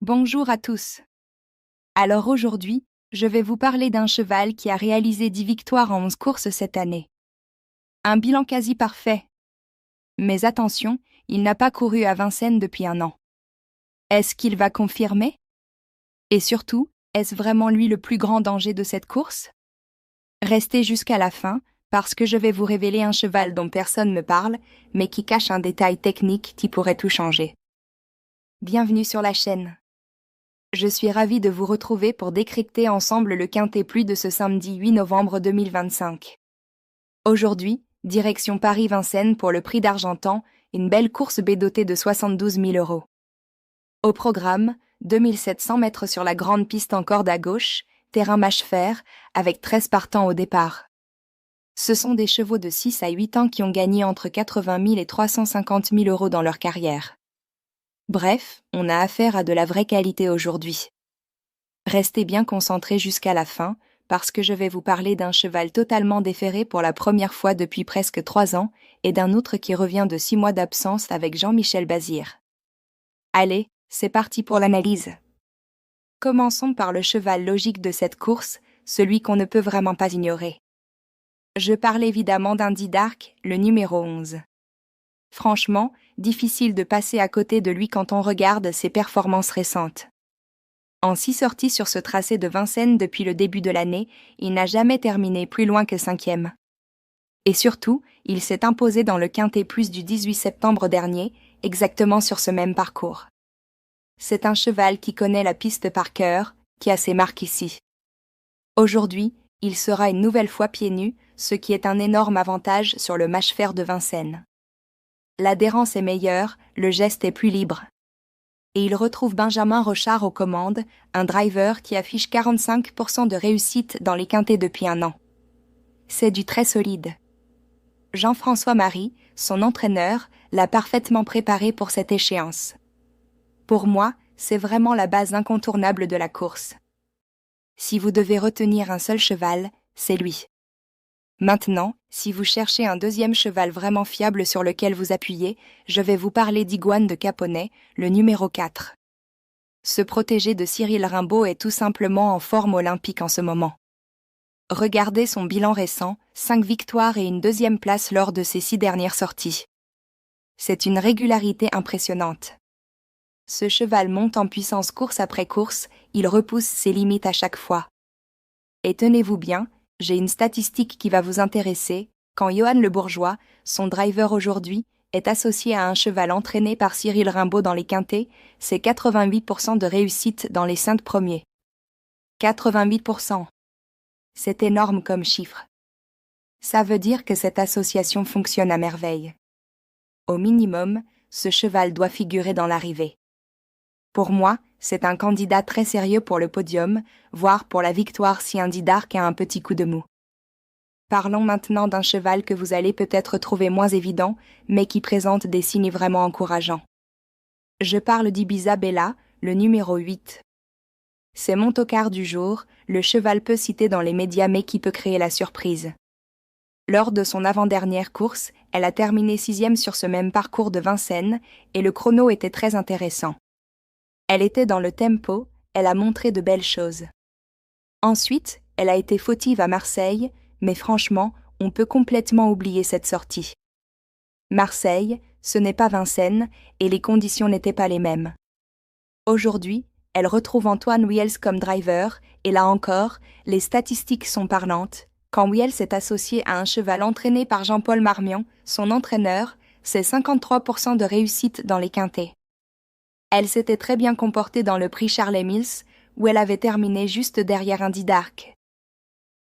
Bonjour à tous. Alors aujourd'hui, je vais vous parler d'un cheval qui a réalisé 10 victoires en 11 courses cette année. Un bilan quasi parfait. Mais attention, il n'a pas couru à Vincennes depuis un an. Est-ce qu'il va confirmer? Et surtout, est-ce vraiment lui le plus grand danger de cette course? Restez jusqu'à la fin, parce que je vais vous révéler un cheval dont personne ne parle, mais qui cache un détail technique qui pourrait tout changer. Bienvenue sur la chaîne. Je suis ravie de vous retrouver pour décrypter ensemble le Quintet Plus de ce samedi 8 novembre 2025. Aujourd'hui, direction Paris-Vincennes pour le prix d'Argentan, une belle course B dotée de 72 000 €. Au programme, 2700 mètres sur la grande piste en corde à gauche, terrain mâche-fer, avec 13 partants au départ. Ce sont des chevaux de 6 à 8 ans qui ont gagné entre 80 000 et 350 000 € dans leur carrière. Bref, on a affaire à de la vraie qualité aujourd'hui. Restez bien concentrés jusqu'à la fin, parce que je vais vous parler d'un cheval totalement déféré pour la première fois depuis presque 3 ans, et d'un autre qui revient de 6 mois d'absence avec Jean-Michel Bazir. Allez, c'est parti pour l'analyse. Commençons par le cheval logique de cette course, celui qu'on ne peut vraiment pas ignorer. Je parle évidemment d'Indy Dark, le numéro 11. Franchement, difficile de passer à côté de lui quand on regarde ses performances récentes. En 6 sorties sur ce tracé de Vincennes depuis le début de l'année, il n'a jamais terminé plus loin que 5e. Et surtout, il s'est imposé dans le Quintet Plus du 18 septembre dernier, exactement sur ce même parcours. C'est un cheval qui connaît la piste par cœur, qui a ses marques ici. Aujourd'hui, il sera une nouvelle fois pieds nus, ce qui est un énorme avantage sur le mâche-fer de Vincennes. L'adhérence est meilleure, le geste est plus libre. Et il retrouve Benjamin Rochard aux commandes, un driver qui affiche 45% de réussite dans les quintets depuis un an. C'est du très solide. Jean-François Marie, son entraîneur, l'a parfaitement préparé pour cette échéance. Pour moi, c'est vraiment la base incontournable de la course. Si vous devez retenir un seul cheval, c'est lui. Maintenant, si vous cherchez un deuxième cheval vraiment fiable sur lequel vous appuyez, je vais vous parler d'Iguane de Caponnet, le numéro 4. Ce protégé de Cyril Rimbaud est tout simplement en forme olympique en ce moment. Regardez son bilan récent, 5 victoires et une 2e place lors de ses 6 dernières sorties. C'est une régularité impressionnante. Ce cheval monte en puissance course après course, il repousse ses limites à chaque fois. Et tenez-vous bien, j'ai une statistique qui va vous intéresser, quand Johan Le Bourgeois, son driver aujourd'hui, est associé à un cheval entraîné par Cyril Rimbaud dans les quintets, c'est 88% de réussite dans les 5 premiers. 88%. C'est énorme comme chiffre. Ça veut dire que cette association fonctionne à merveille. Au minimum, ce cheval doit figurer dans l'arrivée. Pour moi, c'est un candidat très sérieux pour le podium, voire pour la victoire si Indy Dark a un petit coup de mou. Parlons maintenant d'un cheval que vous allez peut-être trouver moins évident, mais qui présente des signes vraiment encourageants. Je parle d'Ibiza Bella, le numéro 8. C'est mon tocard du jour, le cheval peu cité dans les médias mais qui peut créer la surprise. Lors de son avant-dernière course, elle a terminé 6e sur ce même parcours de Vincennes, et le chrono était très intéressant. Elle était dans le tempo, elle a montré de belles choses. Ensuite, elle a été fautive à Marseille, mais franchement, on peut complètement oublier cette sortie. Marseille, ce n'est pas Vincennes, et les conditions n'étaient pas les mêmes. Aujourd'hui, elle retrouve Antoine Wiels comme driver, et là encore, les statistiques sont parlantes. Quand Wiels est associé à un cheval entraîné par Jean-Paul Marmion, son entraîneur, c'est 53% de réussite dans les quintets. Elle s'était très bien comportée dans le prix Charles Mills, où elle avait terminé juste derrière Indy Dark.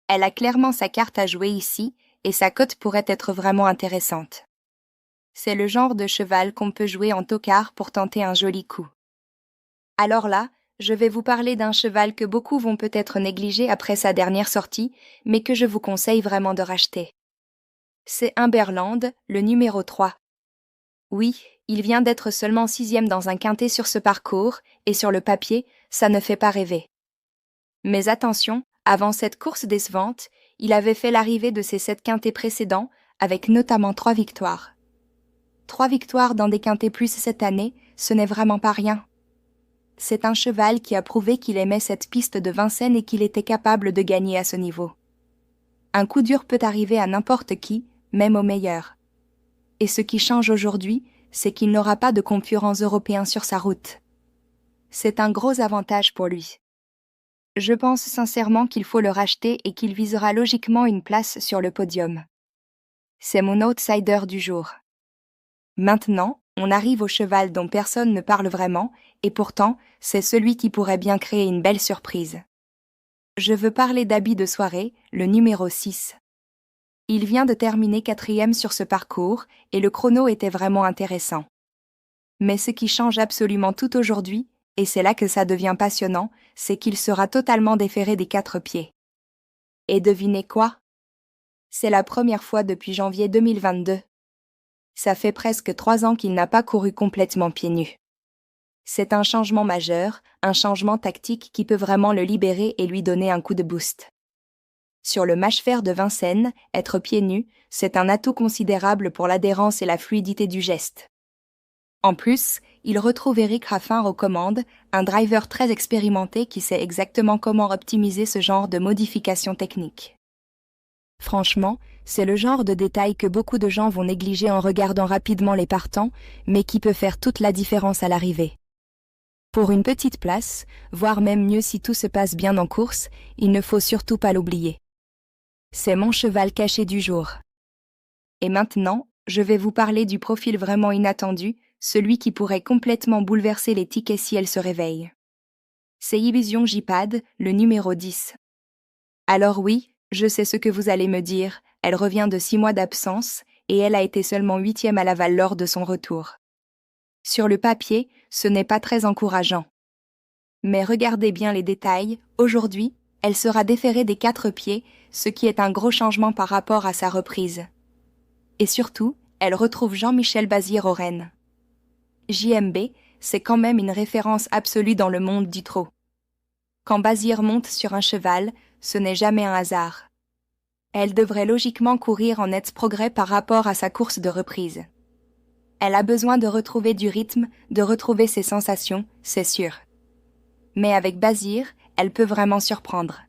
Elle a clairement sa carte à jouer ici, et sa cote pourrait être vraiment intéressante. C'est le genre de cheval qu'on peut jouer en tocard pour tenter un joli coup. Alors là, je vais vous parler d'un cheval que beaucoup vont peut-être négliger après sa dernière sortie, mais que je vous conseille vraiment de racheter. C'est Humberland, le numéro 3. Oui, il vient d'être seulement 6e dans un quintet sur ce parcours, et sur le papier, ça ne fait pas rêver. Mais attention, avant cette course décevante, il avait fait l'arrivée de ses 7 quintets précédents, avec notamment 3 victoires. 3 victoires dans des quintets plus cette année, ce n'est vraiment pas rien. C'est un cheval qui a prouvé qu'il aimait cette piste de Vincennes et qu'il était capable de gagner à ce niveau. Un coup dur peut arriver à n'importe qui, même au meilleur. Et ce qui change aujourd'hui, c'est qu'il n'aura pas de concurrents européens sur sa route. C'est un gros avantage pour lui. Je pense sincèrement qu'il faut le racheter et qu'il visera logiquement une place sur le podium. C'est mon outsider du jour. Maintenant, on arrive au cheval dont personne ne parle vraiment, et pourtant, c'est celui qui pourrait bien créer une belle surprise. Je veux parler d'Habit de soirée, le numéro 6. Il vient de terminer 4e sur ce parcours, et le chrono était vraiment intéressant. Mais ce qui change absolument tout aujourd'hui, et c'est là que ça devient passionnant, c'est qu'il sera totalement déféré des 4 pieds. Et devinez quoi? C'est la première fois depuis janvier 2022. Ça fait presque 3 ans qu'il n'a pas couru complètement pieds nus. C'est un changement majeur, un changement tactique qui peut vraiment le libérer et lui donner un coup de boost. Sur le mâche-fer de Vincennes, être pieds nus, c'est un atout considérable pour l'adhérence et la fluidité du geste. En plus, il retrouve Eric Raffin aux commandes, un driver très expérimenté qui sait exactement comment optimiser ce genre de modifications techniques. Franchement, c'est le genre de détail que beaucoup de gens vont négliger en regardant rapidement les partants, mais qui peut faire toute la différence à l'arrivée. Pour une petite place, voire même mieux si tout se passe bien en course, il ne faut surtout pas l'oublier. C'est mon cheval caché du jour. Et maintenant, je vais vous parler du profil vraiment inattendu, celui qui pourrait complètement bouleverser les tickets si elle se réveille. C'est Illusion J-Pad, le numéro 10. Alors oui, je sais ce que vous allez me dire, elle revient de 6 mois d'absence, et elle a été seulement 8e à Laval lors de son retour. Sur le papier, ce n'est pas très encourageant. Mais regardez bien les détails, aujourd'hui, elle sera déférée des 4 pieds, ce qui est un gros changement par rapport à sa reprise. Et surtout, elle retrouve Jean-Michel Bazir aux rênes. JMB, c'est quand même une référence absolue dans le monde du trot. Quand Bazir monte sur un cheval, ce n'est jamais un hasard. Elle devrait logiquement courir en net progrès par rapport à sa course de reprise. Elle a besoin de retrouver du rythme, de retrouver ses sensations, c'est sûr. Mais avec Bazir, elle peut vraiment surprendre.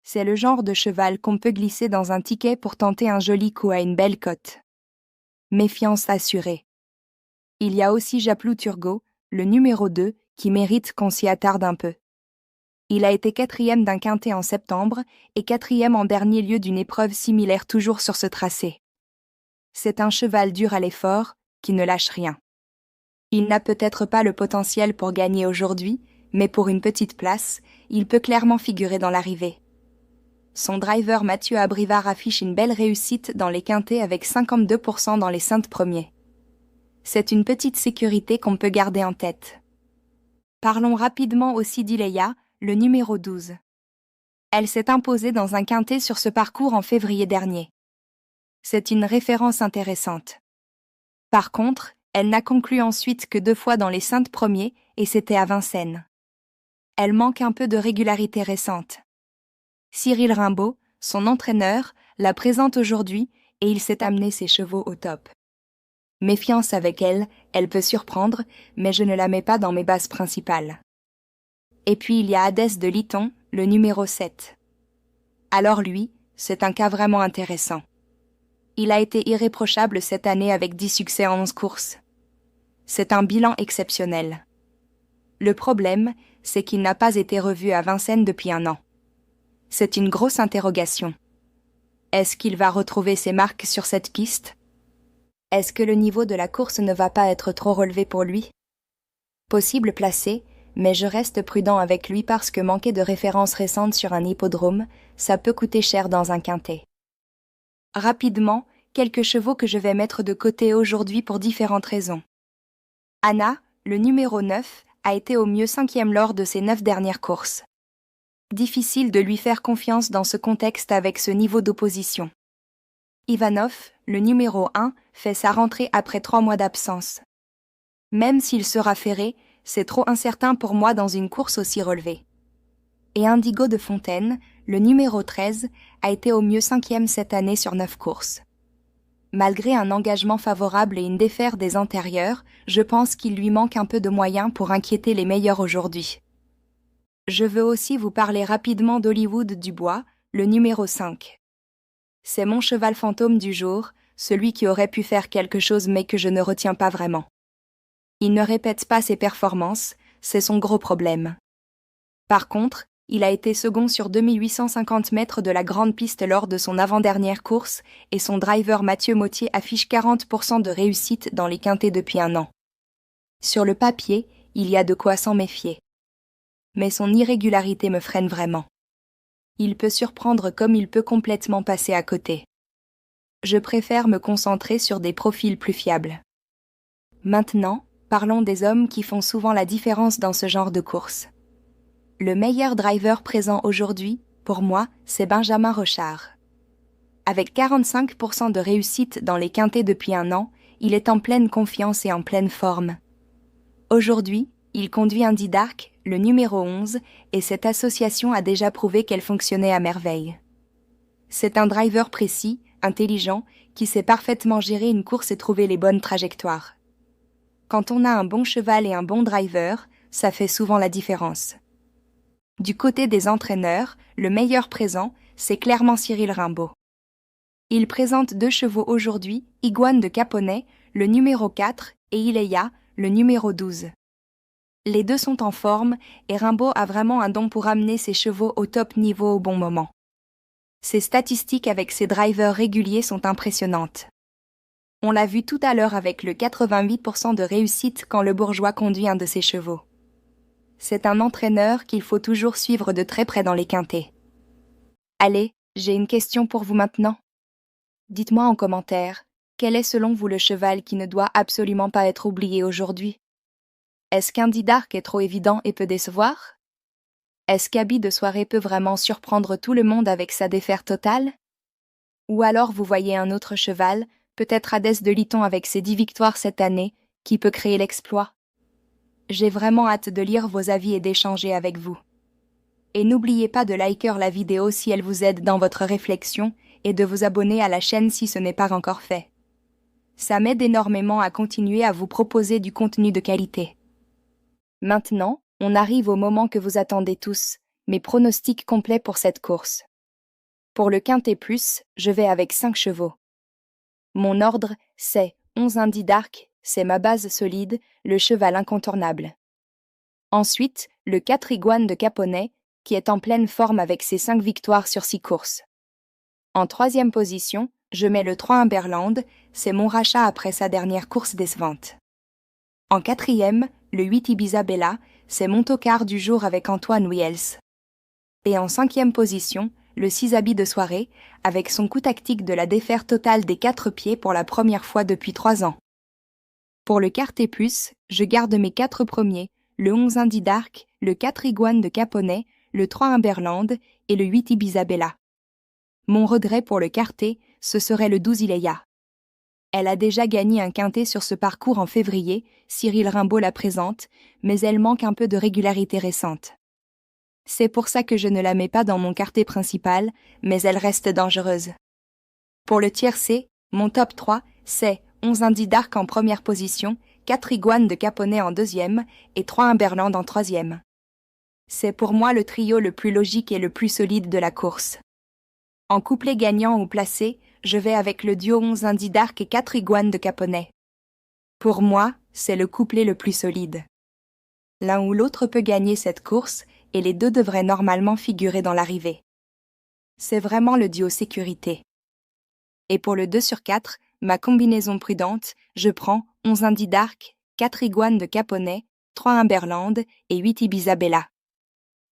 C'est le genre de cheval qu'on peut glisser dans un ticket pour tenter un joli coup à une belle cote. Méfiance assurée. Il y a aussi Japlou Turgot, le numéro 2, qui mérite qu'on s'y attarde un peu. Il a été 4e d'un quintet en septembre et 4e en dernier lieu d'une épreuve similaire toujours sur ce tracé. C'est un cheval dur à l'effort, qui ne lâche rien. Il n'a peut-être pas le potentiel pour gagner aujourd'hui, mais pour une petite place, il peut clairement figurer dans l'arrivée. Son driver Mathieu Abrivard affiche une belle réussite dans les quintets avec 52% dans les 5 premiers. C'est une petite sécurité qu'on peut garder en tête. Parlons rapidement aussi d'Ileya, le numéro 12. Elle s'est imposée dans un quintet sur ce parcours en février dernier. C'est une référence intéressante. Par contre, elle n'a conclu ensuite que 2 fois dans les 5 premiers et c'était à Vincennes. Elle manque un peu de régularité récente. Cyril Rimbaud, son entraîneur, la présente aujourd'hui et il s'est amené ses chevaux au top. Méfiance avec elle, elle peut surprendre, mais je ne la mets pas dans mes bases principales. Et puis il y a Hadès de Liton, le numéro 7. Alors lui, c'est un cas vraiment intéressant. Il a été irréprochable cette année avec 10 succès en 11 courses. C'est un bilan exceptionnel. Le problème, c'est qu'il n'a pas été revu à Vincennes depuis 1 an. C'est une grosse interrogation. Est-ce qu'il va retrouver ses marques sur cette piste? Est-ce que le niveau de la course ne va pas être trop relevé pour lui? Possible placé, mais je reste prudent avec lui parce que manquer de références récentes sur un hippodrome, ça peut coûter cher dans un quintet. Rapidement, quelques chevaux que je vais mettre de côté aujourd'hui pour différentes raisons. Anna, le numéro 9, a été au mieux 5e lors de ses 9 dernières courses. Difficile de lui faire confiance dans ce contexte avec ce niveau d'opposition. Ivanov, le numéro 1, fait sa rentrée après 3 mois d'absence. Même s'il sera ferré, c'est trop incertain pour moi dans une course aussi relevée. Et Indigo de Fontaine, le numéro 13, a été au mieux 5e cette année sur 9 courses. Malgré un engagement favorable et une défaite des antérieurs, je pense qu'il lui manque un peu de moyens pour inquiéter les meilleurs aujourd'hui. Je veux aussi vous parler rapidement d'Hollywood Dubois, le numéro 5. C'est mon cheval fantôme du jour, celui qui aurait pu faire quelque chose mais que je ne retiens pas vraiment. Il ne répète pas ses performances, c'est son gros problème. Par contre, il a été second sur 2850 mètres de la grande piste lors de son avant-dernière course et son driver Mathieu Mottier affiche 40% de réussite dans les quintets depuis un an. Sur le papier, il y a de quoi s'en méfier. Mais son irrégularité me freine vraiment. Il peut surprendre comme il peut complètement passer à côté. Je préfère me concentrer sur des profils plus fiables. Maintenant, parlons des hommes qui font souvent la différence dans ce genre de course. Le meilleur driver présent aujourd'hui, pour moi, c'est Benjamin Rochard. Avec 45% de réussite dans les quintets depuis un an, il est en pleine confiance et en pleine forme. Aujourd'hui, il conduit Indy Dark, le numéro 11, et cette association a déjà prouvé qu'elle fonctionnait à merveille. C'est un driver précis, intelligent, qui sait parfaitement gérer une course et trouver les bonnes trajectoires. Quand on a un bon cheval et un bon driver, ça fait souvent la différence. Du côté des entraîneurs, le meilleur présent, c'est clairement Cyril Rimbaud. Il présente 2 chevaux aujourd'hui, Iguane de Caponnet, le numéro 4, et Ileya, le numéro 12. Les deux sont en forme, et Rimbaud a vraiment un don pour amener ses chevaux au top niveau au bon moment. Ses statistiques avec ses drivers réguliers sont impressionnantes. On l'a vu tout à l'heure avec le 88% de réussite quand le bourgeois conduit un de ses chevaux. C'est un entraîneur qu'il faut toujours suivre de très près dans les quintets. Allez, j'ai une question pour vous maintenant. Dites-moi en commentaire, quel est selon vous le cheval qui ne doit absolument pas être oublié aujourd'hui? Est-ce qu'Indy Dark est trop évident et peut décevoir? Est-ce qu'Habit de soirée peut vraiment surprendre tout le monde avec sa défaite totale? Ou alors vous voyez un autre cheval, peut-être Hadès de Liton avec ses 10 victoires cette année, qui peut créer l'exploit? J'ai vraiment hâte de lire vos avis et d'échanger avec vous. Et n'oubliez pas de liker la vidéo si elle vous aide dans votre réflexion et de vous abonner à la chaîne si ce n'est pas encore fait. Ça m'aide énormément à continuer à vous proposer du contenu de qualité. Maintenant, on arrive au moment que vous attendez tous, mes pronostics complets pour cette course. Pour le Quintet Plus, je vais avec 5 chevaux. Mon ordre, c'est 11 Indy Dark, c'est ma base solide, le cheval incontournable. Ensuite, le 4 Iguane de Caponnet, qui est en pleine forme avec ses 5 victoires sur 6 courses. En 3e position, je mets le 3 Humberland, c'est mon rachat après sa dernière course décevante. En 4e, le 8 Ibiza Bella, c'est mon tocard du jour avec Antoine Wiels. Et en 5e position, le 6 Habit de soirée, avec son coup tactique de la défaite totale des 4 pieds pour la première fois depuis 3 ans. Pour le Quintet Plus, je garde mes 4 premiers, le 11 Indy Dark, le 4 Iguane de Caponnet, le 3 Humberland et le 8 Ibiza Bella. Mon regret pour le Quintet, ce serait le 12 Ileya. Elle a déjà gagné un quintet sur ce parcours en février, Cyril Rimbaud la présente, mais elle manque un peu de régularité récente. C'est pour ça que je ne la mets pas dans mon quintet principal, mais elle reste dangereuse. Pour le tiercé, mon top 3, c'est 11 Indy Dark en première position, 4 Iguane de Caponnet en 2e et 3 Humberland en 3e. C'est pour moi le trio le plus logique et le plus solide de la course. En couplet gagnant ou placé, je vais avec le duo 11 Indy Dark et 4 Iguane de Caponnet. Pour moi, c'est le couplet le plus solide. L'un ou l'autre peut gagner cette course et les deux devraient normalement figurer dans l'arrivée. C'est vraiment le duo sécurité. Et pour le 2 sur 4, ma combinaison prudente, je prends 11 Indy Dark, 4 Iguane de Caponnet, 3 Humberland et 8 Ibiza Bella.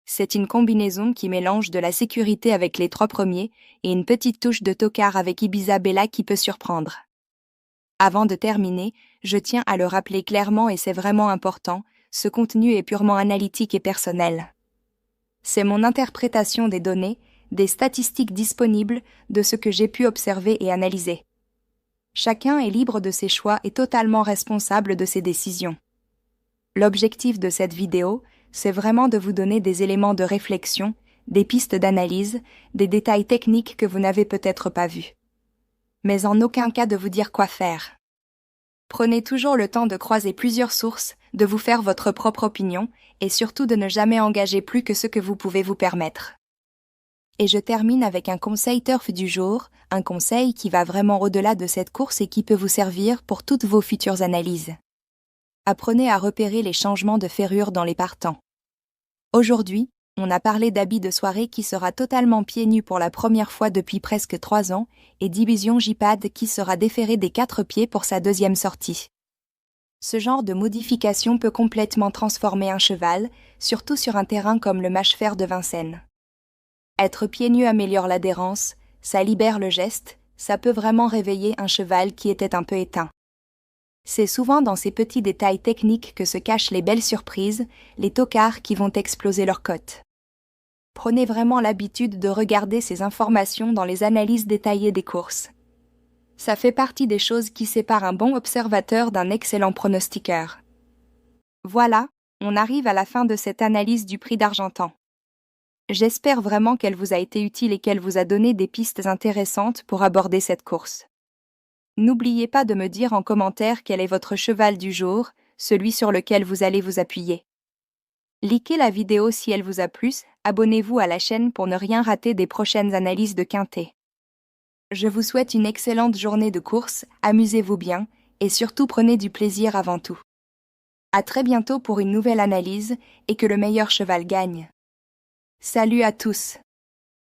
C'est une combinaison qui mélange de la sécurité avec les 3 premiers et une petite touche de tocard avec Ibiza Bella qui peut surprendre. Avant de terminer, je tiens à le rappeler clairement et c'est vraiment important, ce contenu est purement analytique et personnel. C'est mon interprétation des données, des statistiques disponibles, de ce que j'ai pu observer et analyser. Chacun est libre de ses choix et totalement responsable de ses décisions. L'objectif de cette vidéo, c'est vraiment de vous donner des éléments de réflexion, des pistes d'analyse, des détails techniques que vous n'avez peut-être pas vus. mais en aucun cas de vous dire quoi faire. Prenez toujours le temps de croiser plusieurs sources, de vous faire votre propre opinion, et surtout de ne jamais engager plus que ce que vous pouvez vous permettre. Et je termine avec un conseil turf du jour, un conseil qui va vraiment au-delà de cette course et qui peut vous servir pour toutes vos futures analyses. Apprenez à repérer les changements de ferrure dans les partants. Aujourd'hui, on a parlé d'habit de soirée qui sera totalement pieds nus pour la première fois depuis presque 3 ans et d'Illusion J-Pad qui sera déféré des 4 pieds pour sa deuxième sortie. Ce genre de modification peut complètement transformer un cheval, surtout sur un terrain comme le Mâche-Fer de Vincennes. Être pieds nus améliore l'adhérence, ça libère le geste, ça peut vraiment réveiller un cheval qui était un peu éteint. C'est souvent dans ces petits détails techniques que se cachent les belles surprises, les tocards qui vont exploser leur cote. Prenez vraiment l'habitude de regarder ces informations dans les analyses détaillées des courses. Ça fait partie des choses qui séparent un bon observateur d'un excellent pronostiqueur. Voilà, on arrive à la fin de cette analyse du Prix d'Argentan. J'espère vraiment qu'elle vous a été utile et qu'elle vous a donné des pistes intéressantes pour aborder cette course. N'oubliez pas de me dire en commentaire quel est votre cheval du jour, celui sur lequel vous allez vous appuyer. Likez la vidéo si elle vous a plu, abonnez-vous à la chaîne pour ne rien rater des prochaines analyses de quintet. Je vous souhaite une excellente journée de course, amusez-vous bien, et surtout prenez du plaisir avant tout. À très bientôt pour une nouvelle analyse, et que le meilleur cheval gagne. Salut à tous!